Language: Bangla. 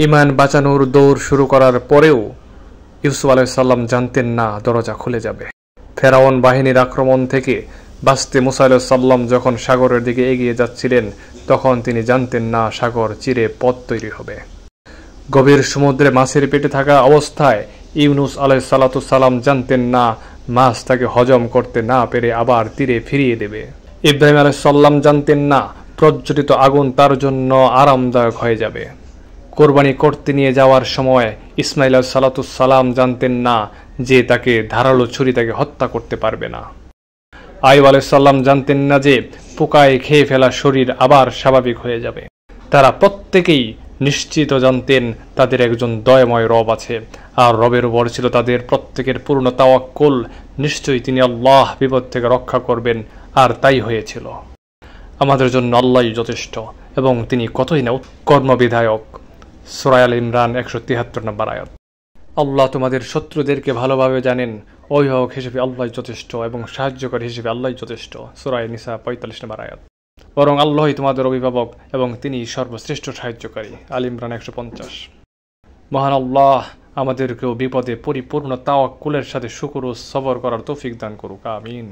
ইমান বাঁচানোর দৌড় শুরু করার পরেও ইউসুফ আলাইহিস সালাম জানতেন না দরজা খুলে যাবে। ফেরাউন বাহিনীর আক্রমণ থেকে বাঁচতে মুসা আলাইহিস সালাম যখন সাগরের দিকে এগিয়ে যাচ্ছিলেন, তখন তিনি জানতেন না সাগর চিরে পথ তৈরি হবে। গভীর সমুদ্রে মাছের পেটে থাকা অবস্থায় ইউনুস আলাইহিস সালাম জানতেন না মাছ তাকে হজম করতে না পেরে আবার তীরে ফিরিয়ে দেবে। ইব্রাহিম আলাইহিস সালাম জানতেন না প্রজ্বলিত আগুন তার জন্য আরামদায়ক হয়ে যাবে। কোরবানি করতে নিয়ে যাওয়ার সময় ইসমাইল আলাইহিস সালাম জানতেন না যে তাকে ধারালো ছুরি তাকে হত্যা করতে পারবে না। আইয়ুব আলাইহিস সালাম জানতেন না যে পোকায় খেয়ে ফেলা শরীর আবার স্বাভাবিক হয়ে যাবে। তারা প্রত্যেকেই নিশ্চিত জানতেন তাদের একজন দয়াময় রব আছে, আর রবের উপর ছিল তাদের প্রত্যেকের পূর্ণ তাওয়াক্কুল। নিশ্চয়ই তিনি আল্লাহ বিপদ থেকে রক্ষা করবেন, আর তাই হয়েছিল। আমাদের জন্য আল্লাহই যথেষ্ট এবং তিনি কতই না কর্মবিধায়ক। সূরা আল ইমরান 173 নম্বর আয়াত। আল্লাহ তোমাদের শত্রুদেরকে ভালোভাবে জানেন, অভিভাবক হিসেবে আল্লাহই যথেষ্ট এবং সাহায্যকারী হিসেবে আল্লাহই যথেষ্ট। সূরা নিসা 45 নম্বর আয়াত। বরং আল্লাহই তোমাদের অভিভাবক এবং তিনি সর্বশ্রেষ্ঠ সাহায্যকারী। আল ইমরান 150। মহান আল্লাহ আমাদেরকেও বিপদে পরিপূর্ণ তাওয়াক্কুলের সাথে শুকর ও সবর করার তৌফিক দান করুক। আমিন।